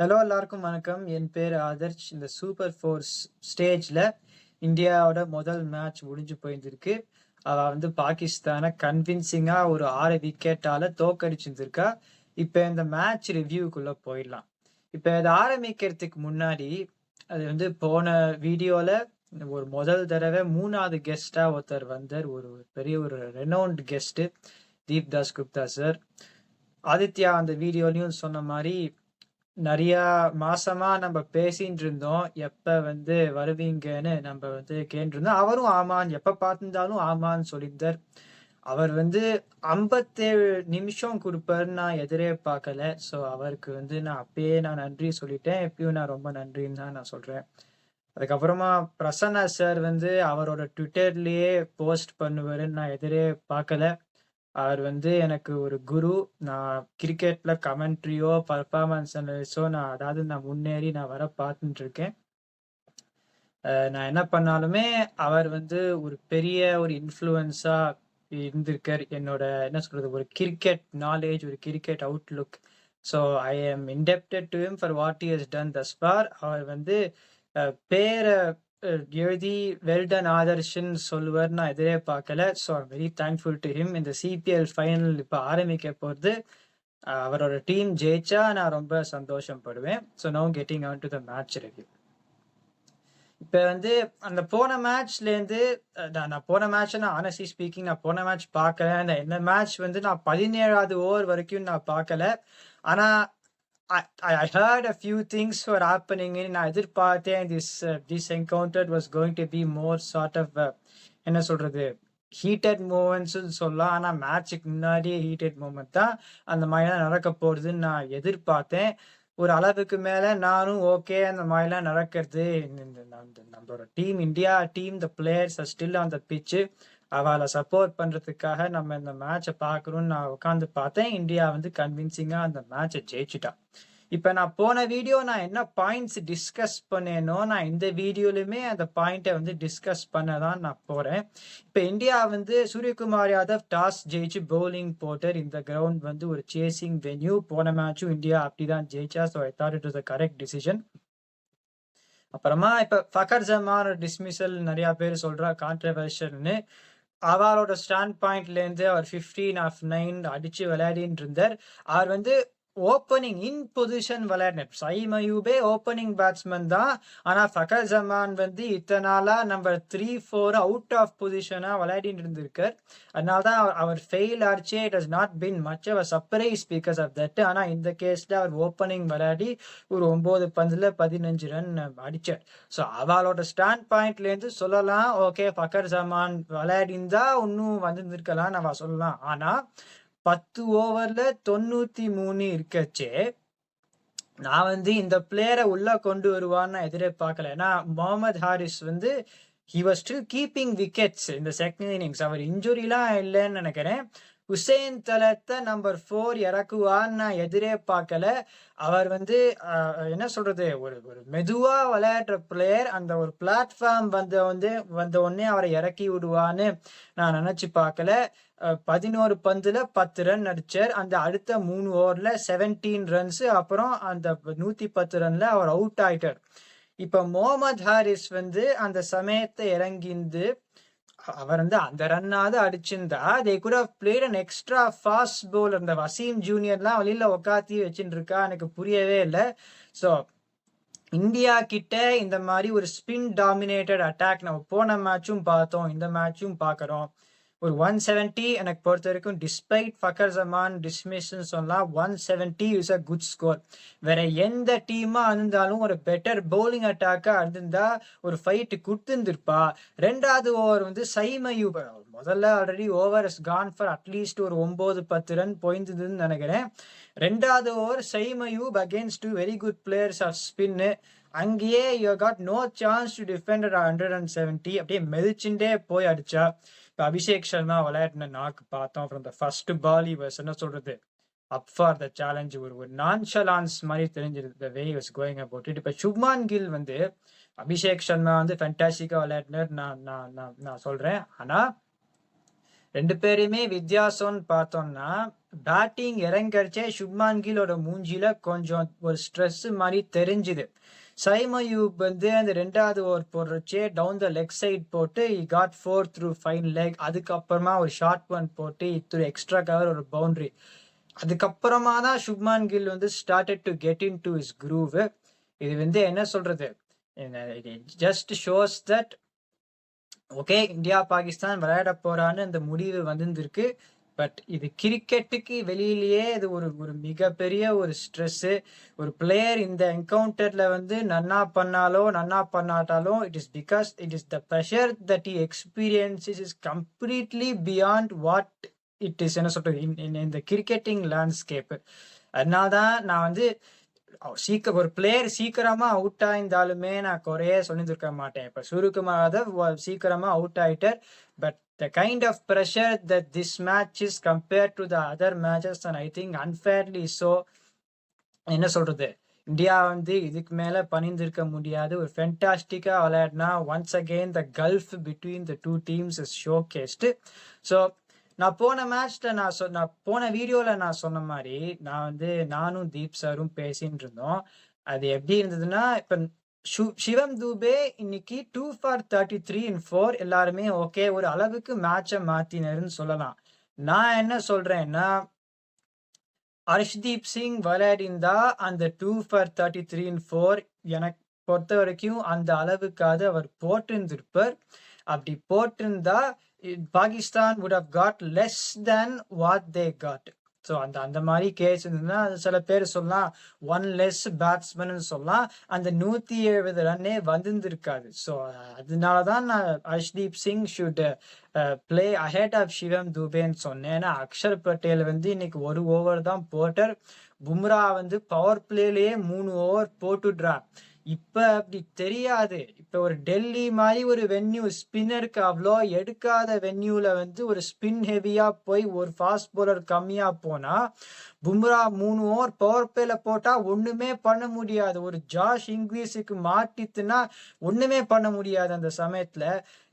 Hello எல்லாருக்கும் வணக்கம். என் பேர் ஆதர்ஷ். இந்த சூப்பர் ஃபோர்ஸ் ஸ்டேஜ்ல இந்தியாவோட முதல் மேட்ச் முடிஞ்சு போயிருந்திருக்கு. அவ பாகிஸ்தானை கன்வின்சிங்கா ஒரு 6 விக்கெட்டால தோக்கடிச்சிருந்திருக்கா. இப்ப இந்த மேட்ச் ரிவ்யூக்குள்ள போயிடலாம். இப்ப இதை ஆரம்பிக்கிறதுக்கு முன்னாடி அது போன வீடியோல ஒரு முதல் தடவை 3வது கெஸ்டா ஒருத்தர் வந்தார். ஒரு பெரிய ஒரு renowned guest Deep Das Gupta sir. Aditya அந்த வீடியோலயும் சொன்ன மாதிரி நிறைய மாசமா நம்ம பேசிட்டு இருந்தோம். எப்ப வருவீங்கன்னு நம்ம கேட்டு இருந்தோம். அவரும் ஆமான்னு எப்ப பார்த்திருந்தாலும் ஆமான்னு சொல்லியிருந்தார். அவர் 57 நிமிஷம் கொடுப்பாருன்னு நான் எதிரே பார்க்கல. ஸோ அவருக்கு நான் அப்பயே நான் நன்றி சொல்லிட்டேன். எப்பயும் நான் ரொம்ப நன்றின்னு தான் நான் சொல்றேன். அதுக்கப்புறமா பிரசன்னா சார் அவரோட ட்விட்டர்லயே போஸ்ட் பண்ணுவாருன்னு நான் எதிரே பார்க்கல. அவர் எனக்கு ஒரு குரு. நான் கிரிக்கெட்ல கமெண்ட்ரியோ பர்ஃபார்மன்ஸ் அனலிஸோ நான் முன்னேறி நான் வர பார்த்துட்டு இருக்கேன். நான் என்ன பண்ணாலுமே அவர் ஒரு பெரிய ஒரு இன்ஃப்ளூயன்ஸா இருந்திருக்கார். என்னோட என்ன சொல்றது, ஒரு கிரிக்கெட் நாலேஜ், ஒரு cricket outlook. So I am indebted to him for what he has done thus far. அவர் பேரை எழுதி வெல்டன் ஆதர்ஷன் சொல்லுவார் நான் எதிரே பார்க்கல. So I'm very thankful to him. இந்த சிபிஎல் ஃபைனல் இப்போ ஆரம்பிக்க போகிறது. அவரோட டீம் ஜெயிச்சா நான் ரொம்ப சந்தோஷப்படுவேன். So no getting on to the match review. இப்போ அந்த போன மேட்ச்லேருந்து நான் போன மேட்ச் நான் ஆனஸ்ட்லி ஸ்பீக்கிங் நான் போன மேட்ச் பார்க்கல. இந்த மேட்ச் நான் 17வது ஓவர் வரைக்கும் நான் பார்க்கல. ஆனால் I heard a few things were happening in. நான் எதிர்பார்த்தேன் this encounter was going to be more sort of என்ன சொல்றது, ஹீட்டட் மூமெண்ட்ஸ் சொல்லலாம். ஆனால் மேட்சுக்கு முன்னாடியே ஹீட்டட் மூமெண்ட் தான் அந்த மாதிரிலாம் நடக்க போகுதுன்னு நான் எதிர்பார்த்தேன். ஒரு அளவுக்கு மேலே நானும் ஓகே அந்த மாதிரிலாம் நடக்கிறது. நம்மளோட team, India team, the players are still on the பிச்சு. அவளை சப்போர்ட் பண்றதுக்காக நம்ம இந்த மேட்சை பார்க்கணும்னு நான் உட்காந்து பார்த்தேன். இந்தியா கன்வின்சிங்கா அந்த மேட்சை ஜெயிச்சுட்டா. இப்ப நான் போன வீடியோ நான் என்ன பாயிண்ட்ஸ் டிஸ்கஸ் பண்ணேனோ நான் இந்த வீடியோலுமே அந்த பாயிண்ட்டை டிஸ்கஸ் பண்ணதான் நான் போறேன். இப்ப இந்தியா சூரியகுமார் யாதவ் டாஸ் ஜெயிச்சு பவுலிங் போட்டார். இந்த கிரவுண்ட் ஒரு சேசிங் வென்யூ. போன மேட்சும் இந்தியா அப்படிதான் ஜெயிச்சா. So I thought it was the correct decision. அப்புறமா இப்ப ஃபக்கர் ஜமான் டிஸ்மிசல் நிறைய பேர் சொல்றா கான்ட்ரவர்ஷியல்னு. அவரோட ஸ்டாண்ட் பாயிண்ட்ல இருந்து அவர் 15/9 அடிச்சு விளையாடிட்டு இருந்தார். அவர் ஓப்பனிங் இன் பொசிஷன் விளையாடினார். சயீம் அயூபே ஓப்பனிங் பேட்ஸ்மேன் தான். ஆனா ஃபக்கர் ஜமான் இத்தனை நாளா நம்பர் 3-4 அவுட் ஆஃப் பொசிஷனா விளையாடிட்டு இருந்திருக்கார். அதனால்தான் அவர் ஃபெயில் ஆச்சு. It has not been much of surprise because of that. ஆனா இந்த கேஸ்ல அவர் ஓப்பனிங் விளையாடி ஒரு 9 பந்துல 15 ரன் அடிச்சார். ஸோ அவளோட ஸ்டாண்ட் பாயிண்ட்ல இருந்து சொல்லலாம், ஓகே ஃபக்கர் ஜமான் விளையாடிந்தா இன்னும் வந்திருக்கலாம் நம்ம சொல்லலாம். ஆனா 10 ஓவர்ல 93 இருக்கச்சே நான் இந்த பிளேயரை உள்ள கொண்டு வருவான்னு நான் எதிர்பார்க்கல. ஏன்னா Mohammad Haris he was still keeping wickets in the second innings. அவர் இன்ஜுரிலாம் இல்லைன்னு நினைக்கிறேன். ஹுசேன் தலத்தை நம்பர் 4 இறக்குவான்னு நான் எதிரே பார்க்கல. அவர் என்ன சொல்றது, ஒரு ஒரு மெதுவா விளையாடுற பிளேயர். அந்த ஒரு பிளாட்ஃபார்ம் வந்த உடனே அவரை இறக்கி விடுவான்னு நான் நினைச்சு பார்க்கல. 11 பந்துல 10 ரன் அடிச்சார். அந்த அடுத்த 3 ஓவர்ல 17 ரன்ஸ். அப்புறம் அந்த 110 ரன்ல அவர் அவுட் ஆயிட்டார். இப்ப முகமது ஹாரிஸ் அந்த சமயத்தை இறங்கிந்து அவர் அந்த ரன்னாவது அடிச்சிருந்தா they could have played an extra fast bowler. இந்த வசீம் ஜூனியர்லாம் வெளியில உக்காத்தி வச்சுட்டு இருக்கா, எனக்கு புரியவே இல்லை. ஸோ இந்தியா கிட்ட இந்த மாதிரி ஒரு ஸ்பின் டாமினேட்டட் அட்டாக் நம்ம போன மேட்சும் பார்த்தோம், இந்த மேட்சும் பார்க்கறோம். ஒரு 170 எனக்கு பொறுத்த வரைக்கும் டிஸ்பைட் ஃபக்கர் ஜமான் டிஸ்மிஸ்ன்னு சொல்லலாம், 170 இஸ் அ குட் ஸ்கோர். வேற எந்த டீமா இருந்தாலும் ஒரு பெட்டர் பவுலிங் அட்டாக்கா இருந்திருந்தா ஒரு ஃபைட் கொடுத்துருப்பா. 2வது ஓவர் சயீம் அயூப் முதல்ல already over is gone for at least ஒரு 9-10 ரன் போயிருந்ததுன்னு நினைக்கிறேன். 2வது over Saim Ayub against very good players of spin. அங்கேயே you got no chance to defend 170. அப்படியே மெதிச்சுட்டே போய் அடிச்சா. இப்போ அபிஷேக் சர்மா விளையாடின நாக்கு பார்த்தோம். From the first ball he was என்ன சொல்றது, அப் ஃபார் த சேலஞ்ச். ஒரு நான்ஷலான்ஸ் மாதிரி தெரிஞ்சிருது the way he was going about it. இப்போ சுப்மான் கில் அபிஷேக் சர்மா ஃபேண்டாஸ்டிக்கா விளையாடினார் நான் சொல்றேன். ஆனா 2 பேரையுமே வித்தியாசம்னு பார்த்தோம்னா பேட்டிங் இறங்கறச்சே சுப்மான் கில்லோட மூஞ்சில கொஞ்சம் ஒரு ஸ்ட்ரெஸ் மாதிரி தெரிஞ்சுது. சைம் அயூப் வந்து அந்த 2வது ஓவர் போடுறச்சே டவுன் த லெக் சைட் போட்டு காட் 4 த்ரூ ஃபைன் லெக். அதுக்கப்புறமா ஒரு ஷார்ட் ஒன் போட்டு த்ரூ எக்ஸ்ட்ரா கவர் ஒரு பவுண்டரி. அதுக்கப்புறமா தான் சுப்மான் கில் வந்து started to get into his groove. இது வந்து என்ன சொல்றது, just shows that okay India Pakistan விளையாட போறான்னு அந்த முடிவு வந்திருக்கு. பட் இது கிரிக்கெட்டுக்கு வெளியிலேயே இது ஒரு ஒரு மிகப்பெரிய ஒரு ஸ்ட்ரெஸ். ஒரு பிளேயர் இந்த என்கவுண்டர்ல வந்து நன்னா பண்ணாட்டாலும் it is because it is the pressure that he experiences is completely beyond what it is. என்ன சொல்றது, இந்த கிரிக்கெட்டிங் லேண்ட்ஸ்கேப். அதனால்தான் நான் வந்து ஒரு பிளேயர் சீக்கிரமா அவுட் ஆயிருந்தாலுமே நான் குறைய சொல்லியிருக்க மாட்டேன். இப்ப சூரியகுமார் சீக்கிரமா அவுட் ஆயிட்டார். But the kind of pressure that this match is compared to the other matches, and I think unfairly so. என்ன சொல்றது, இந்தியா வந்து இதுக்கு மேல பணிந்திருக்க முடியாது. ஒரு ஃபென்டாஸ்டிக்கா விளையாடினா once again the gulf between the 2 teams is showcased. So நான் போன மேட்ச்ல நான் போன வீடியோல நான் சொன்ன மாதிரி நானும் தீப் சாரும் பேசிட்டு இருந்தோம். அது எப்படி இருந்ததுன்னா, இப்ப சிவம் தூபே இன்னைக்கு 2 for 33 in 4 எல்லாருமே ஓகே ஒரு அளவுக்கு மேட்சை மாத்தினருன்னு சொல்லலாம். நான் என்ன சொல்றேன்னா, ஹர்ஷ்தீப் சிங் விளையாடிந்தா அந்த 2 for 33 in 4 எனக்கு பொறுத்த வரைக்கும் அந்த அளவுக்காக அவர் போட்டிருந்திருப்பார். அப்படி போட்டிருந்தா Pakistan would have got less than what they got. So அந்த மாதிரி கேஸ் இருந்ததுன்னா சில பேர் சொல்லலாம் 1 less பேட்ஸ்மேன் சொல்லலாம், அந்த 170 ரன்னே வந்திருக்காது. ஸோ அதனாலதான் நான் Harshdeep Singh should play ahead of Shivam துபேன்னு சொன்னேன். ஏன்னா அக்ஷர் பட்டேல் வந்து இன்னைக்கு 1 ஓவர் தான் போட்டார். பும்ரா வந்து பவர் பிளேலயே 3 ஓவர் போட்டுடுறா. இப்ப அப்படி தெரியாது. இப்ப ஒரு டெல்லி மாதிரி ஒரு வென்யூ ஸ்பின்னருக்கு அவ்வளோ எடுக்காத வென்யூல வந்து ஒரு ஸ்பின் ஹெவியா போய் ஒரு ஃபாஸ்ட் பவுலர் கம்மியா போனா பும்ரா 3 ஓவர் பவர் பிளேல போட்டா ஒண்ணுமே பண்ண முடியாது. ஒரு ஜாஷ் இங்கிலீஷுக்கு மாட்டித்துனா ஒண்ணுமே பண்ண முடியாது. அந்த சமயத்துல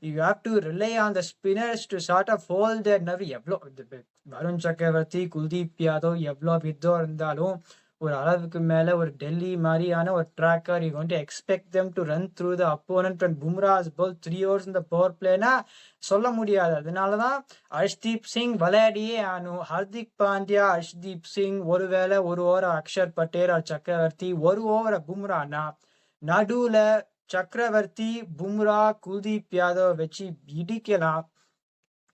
you have to rely on the spinners to sort of hold their nerve. எவ்வளோ வருண் சக்கரவர்த்தி, குல்தீப் யாதவ் எவ்வளோ விதம் இருந்தாலும் ஒரு அளவுக்கு மேல ஒரு டெல்லி மாதிரியான ஒரு tracker, you want to expect them to run through the opponent when Bumrah has bowled 3 overs in the power playனா சொல்ல முடியாது. அதனாலதான் ஹர்ஷ்தீப் சிங் விளையாடியே ஆனும். ஹர்திக் பாண்டியா, ஹர்ஷ்தீப் சிங், ஒருவேளை 1 ஓவர் அக்ஷர் பட்டேல் சக்கரவர்த்தி, 1 ஓவர் பும்ரானா நடுவுல சக்கரவர்த்தி, பும்ரா, குல்தீப் யாதவ் வச்சு இடிக்கலாம்.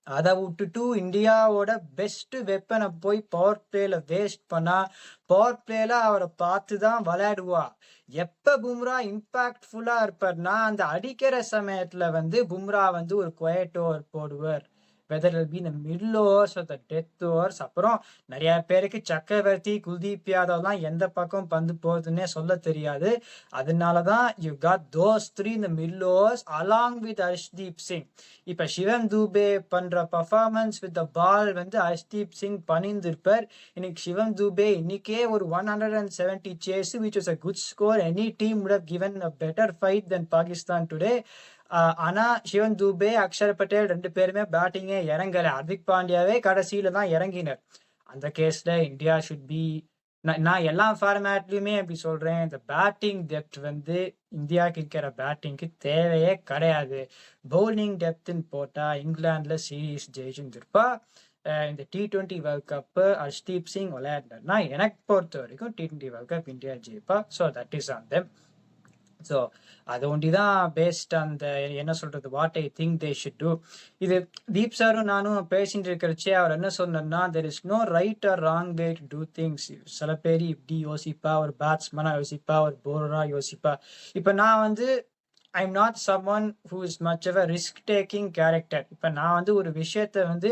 அதை விட்டுட்டு இந்தியாவோட பெஸ்ட் வெப்பனை போய் பவர் பிளேல வேஸ்ட் பண்ணா பவர் பிளேல அவரை பார்த்துதான் விளையாடுவா. எப்ப பும்ரா இம்பாக்ட்ஃபுல்லா இருப்பார்னா அந்த அடிக்கிற சமயத்துல வந்து பும்ரா வந்து ஒரு குவைட் ஓவர் போடுவார். whether it be in the middle overs or the death overs. அப்புறம் நிறைய பேருக்கு சக்கரவர்த்தி, குல்தீப் யாதவ்லாம் எந்த பக்கம் பந்து போகுதுன்னே சொல்ல தெரியாது. அதனாலதான் you got those 3 in the middle overs along with Harshdeep Singh. இப்ப சிவம் தூபே பண்ற பர்ஃபார்மன்ஸ் வித் த பால் வந்து ஹர்ஷ்தீப் சிங் பண்ணியிருந்திருப்பார். இன்னைக்கு சிவம் தூபே இன்னைக்கே ஒரு 170 chase, which was a good score. Any team would have given a better fight than Pakistan today. ஆனா சிவன் தூபே, அக்ஷர் பட்டேல் 2 பேருமே பேட்டிங்கே இறங்கல. ஹர்திக் பாண்டியாவே கடைசியில தான் இறங்கினர். அந்த கேஸ்ல இந்தியா ஷுட் பி, நான் எல்லா ஃபார்மேட்லயுமே அப்படி சொல்றேன், இந்த பேட்டிங் டெப்த் வந்து இந்தியாவுக்கு இருக்கிற பேட்டிங்க்கு தேவையே கிடையாது. பவுலிங் டெப்த்ன்னு போட்டா இங்கிலாந்துல சீரீஸ் ஜெயிச்சிருப்பா. இந்த T20 world cup Harshdeep Singh விளையாடுனா எனக்கு பொறுத்த வரைக்கும் T20 வேர்ல்ட் கப் இந்தியா ஜெயிப்பா. So that is on them. So அது ஒண்டிதான் பேஸ்ட் அந்த என்ன சொல்றது, what I think they should do. இது தீப் சாரும் நானும் பேசிட்டு இருக்கிறச்சே அவர் என்ன சொன்னார்னா, there is no right or wrong way to do things. சில பேர் இப்படி யோசிப்பா, ஒரு பேட்ஸ்மேனா யோசிப்பா, ஒரு பவுலரா யோசிப்பா. இப்போ நான் வந்து I am not someone who is much of a risk taking character. இப்போ நான் வந்து ஒரு விஷயத்த வந்து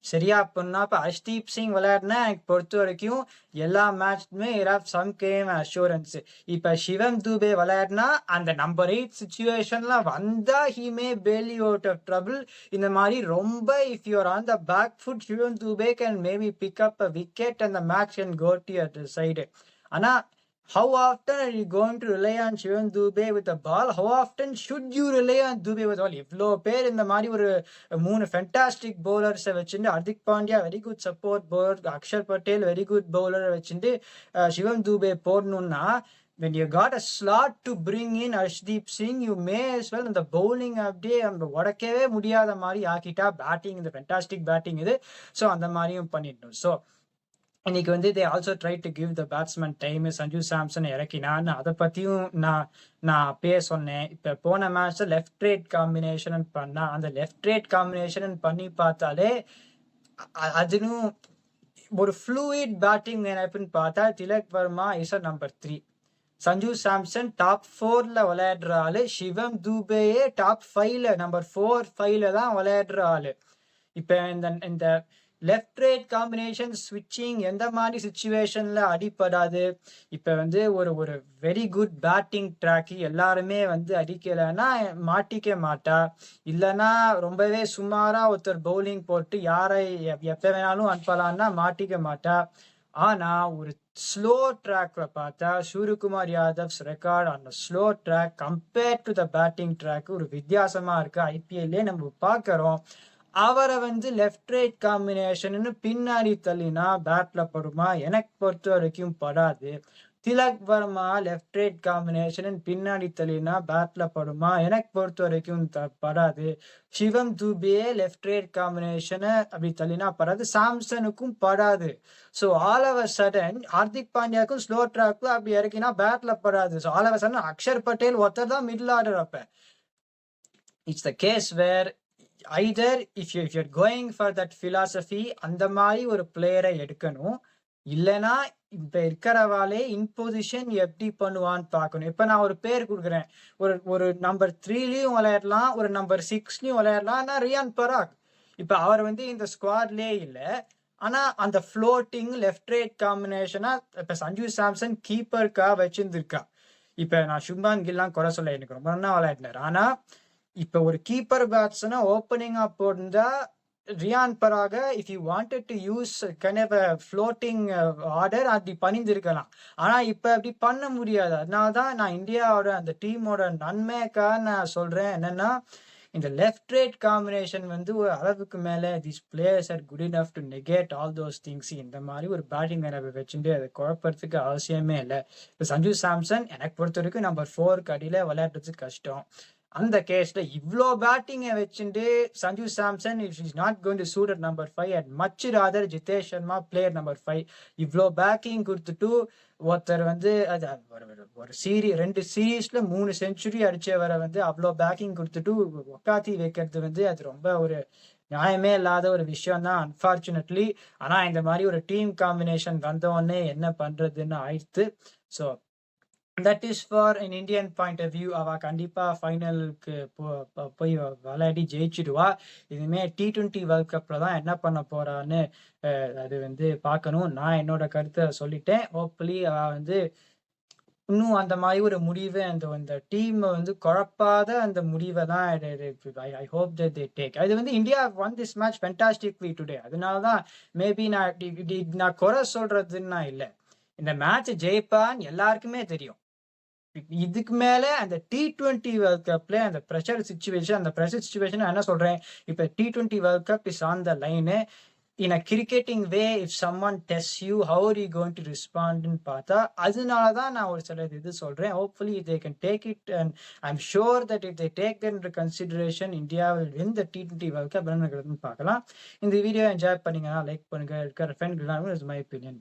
சரியா பண்ணா, இப்போ ஹர்ஷ்தீப் சிங் விளையாடுனா எனக்கு பொறுத்த வரைக்கும் எல்லா மேட்ச்மே சம் கேம் அஷூரன்ஸ். இப்போ சிவம் தூபே விளையாடுனா அந்த நம்பர் 8 சுச்சுவேஷன்ல வந்தா ஹி மே பேல் யூ அவுட் ஆஃப் ட்ரபிள். இந்த மாதிரி ரொம்ப if you are on the back foot, Shivam Dube can maybe pick up a wicket and the match can go to your side. ஆனா How often are you going to rely on Shivam Dube with the ball? How often should you rely on Dube with the ball? இவ்வளோ பேர் இந்த மாதிரி ஒரு 3 fantastic பவுலர்ஸை வச்சுட்டு, Hardik Pandya very good support bowler, Axar Patel very good பவுலரை வச்சுட்டு சிவம் தூபே போடணும்னா, when you got a slot to bring in Arshdeep Singh, you may as well இந்த bowling அப்படியே நம்ம உடக்கவே முடியாத மாதிரி ஆக்கிட்டா பேட்டிங், இந்த ஃபென்டாஸ்டிக் பேட்டிங் இது. ஸோ அந்த மாதிரியும் பண்ணிடணும். ஸோ இன்னைக்கு வந்து they also try to give the batsman time. Sanju Samson இறக்கினான்னு அதை பற்றியும் நான் அப்பயே சொன்னேன். இப்போ போன மேட்ச்சில் லெஃப்ட் ரைட் காம்பினேஷன் பண்ணா, அந்த லெஃப்ட் ரைட் காம்பினேஷன் பண்ணி பார்த்தாலே அதுவும் ஒரு ஃப்ளூயிட் பேட்டிங் நினைப்புன்னு பார்த்தா Tilak Varma is a number 3. Sanju Samson top 4ல விளையாடுற ஆளு. சிவம் தூபேயே டாப் 5ல நம்பர் 4-5ல தான் விளையாடுற ஆளு. இப்போ இந்த லெஃப்ட் ரைட் காம்பினேஷன் ஸ்விட்சிங் எந்த மாதிரி சுச்சுவேஷன்ல அடிப்படாது. இப்போ வந்து ஒரு வெரி குட் பேட்டிங் ட்ராக்கு எல்லாருமே வந்து அடிக்கலைன்னா மாட்டிக்க மாட்டா. இல்லைன்னா ரொம்பவே சுமாரா ஒருத்தர் பவுலிங் போட்டு யாரை எப்போ வேணாலும் அனுப்பலான்னா மாட்டிக்க மாட்டா. ஆனா ஒரு ஸ்லோ ட்ராக்ல பார்த்தா சூரியகுமார் யாதவ்ஸ் ரெக்கார்ட் அந்த slow track compared to the batting track ஒரு வித்தியாசமா இருக்கு. ஐபிஎல்லே நம்ம பார்க்கறோம். அவரை வந்து லெஃப்ட் ரைட் காம்பினேஷன் பின்னாடி தள்ளினா பேட்ல படுமா? எனக்கு பொறுத்த வரைக்கும் படாது. Tilak Varma left right combination பின்னாடி தள்ளினா பேட்ல படுமா? எனக்கு பொறுத்த வரைக்கும் படாது. சிவம் தூபே லெஃப்ட் ரைட் காம்பினேஷனை அப்படி தள்ளினா படாது. சாம்சனுக்கும் படாது. So all of a sudden Hardik பாண்டியாவுக்கும் ஸ்லோ ட்ராக்ல அப்படி இறக்கினா பேட்ல படாது. So all of a sudden Akshar Patel ஒருத்தர் தான் மிடில் ஆர்டர். அப்ப it's the case where either if you're going for that philosophy அந்த மாதிரி ஒரு பிளேயரை எடுக்கணும். இல்லைன்னா இப்ப இருக்கிறவாலே இன் பொசிஷன் எப்படி பண்ணுவான்னு பார்க்கணும். இப்ப நான் ஒரு பேர் கொடுக்குறேன். ஒரு நம்பர் 3லயும் விளையாடலாம், ஒரு நம்பர் 6லயும் விளையாடலாம். ரியான் பராக் இப்ப அவர் வந்து இந்த ஸ்குவாட்லயே இல்லை. ஆனா அந்த ஃப்ளோட்டிங் லெஃப்ட் ரைட் காம்பினேஷனா இப்ப சஞ்சு சாம்சன் கீப்பருக்கா வச்சிருந்திருக்கா. இப்ப நான் சுப்மான் கில்லாம் குறை சொல்ல, எனக்கு ரொம்ப நல்லா விளையாடினார். ஆனா இப்ப ஒரு கீப்பர் பேட்ஸ்னா ஓப்பனிங்கா போட்டா Riyan Parag if you wanted to use kind of floating order அப்படி பண்ணியிருக்கலாம். ஆனா இப்ப அப்படி பண்ண முடியாது. அதனாலதான் நான் இந்தியாவோட அந்த டீமோட நன்மைக்காக நான் சொல்றேன் என்னன்னா, இந்த லெஃப்ட் ரைட் காம்பினேஷன் வந்து ஒரு அளவுக்கு மேல this players are good enough to negate all those things. இந்த மாதிரி ஒரு பேட்டிங் நினைவு வச்சுட்டு அதை குழப்பறதுக்கு அவசியமே இல்லை. இப்போ சஞ்சு சாம்சன் எனக்கு பொறுத்த வரைக்கும் நம்பர் 4க்கு அடியில விளையாடுறது கஷ்டம். அந்த கேஸ்ல இவ்வளோ பேட்டிங்கை வச்சுட்டு Sanju Samson is not going to suit at number 5 and much rather Jitesh Sharma player number 5. இவ்வளோ பேட்டிங் கொடுத்துட்டு ஒருத்தர் வந்து அது ஒரு 2 சீரீஸ்ல 3 செஞ்சுரி அடிச்சவரை வந்து அவ்வளோ பேட்டிங் கொடுத்துட்டு உக்காத்தி வைக்கிறது வந்து அது ரொம்ப ஒரு நியாயமே இல்லாத ஒரு விஷயம் தான் அன்பார்ச்சுனேட்லி. ஆனா இந்த மாதிரி ஒரு டீம் காம்பினேஷன் வந்தோடனே என்ன பண்றதுன்னு ஆயிடுத்து. So that is for an Indian point of view. அவ கண்டிப்பா ஃபைனலுக்கு போய் விளையாடி ஜெயிச்சிடுவா. இனிமே T20 வேர்ல்ட் கப்ல தான் என்ன பண்ண போறான்னு அது வந்து பார்க்கணும். நான் என்னோட கருத்தை சொல்லிட்டேன். ஹோப்ஃபுல்லி அவ வந்து இன்னும் அந்த மாதிரி ஒரு முடிவை அந்த டீம் வந்து குழப்பாத அந்த முடிவை தான் I hope that they take. அது வந்து India won this match fantastically today. அதனாலதான் மேபி நான் குறை சொல்றதுன்னா இல்லை, இந்த மேட்ச் ஜெயிப்பான்னு எல்லாருக்குமே தெரியும். இதுக்கு மேல அந்த T20 வேர்ல்ட் கப்ல அந்த ப்ரெஷர் சுச்சுவேஷன் என்ன சொல்றேன், இப்ப T20 world cup is on the line. In a cricketing way if someone test you how are you going to ரெஸ்பாண்ட்னு பார்த்தா அதனாலதான் நான் ஒரு சில இது சொல்றேன். Hopefully they can take it and I am sure that if they take that into consideration India will win the T20 world cup. என்ன பார்க்கலாம். இந்த வீடியோ என்ஜாய் பண்ணீங்கன்னா லைக் பண்ணுங்க. இருக்கிற ஃப்ரெண்ட் மை ஒப்பீனியன்.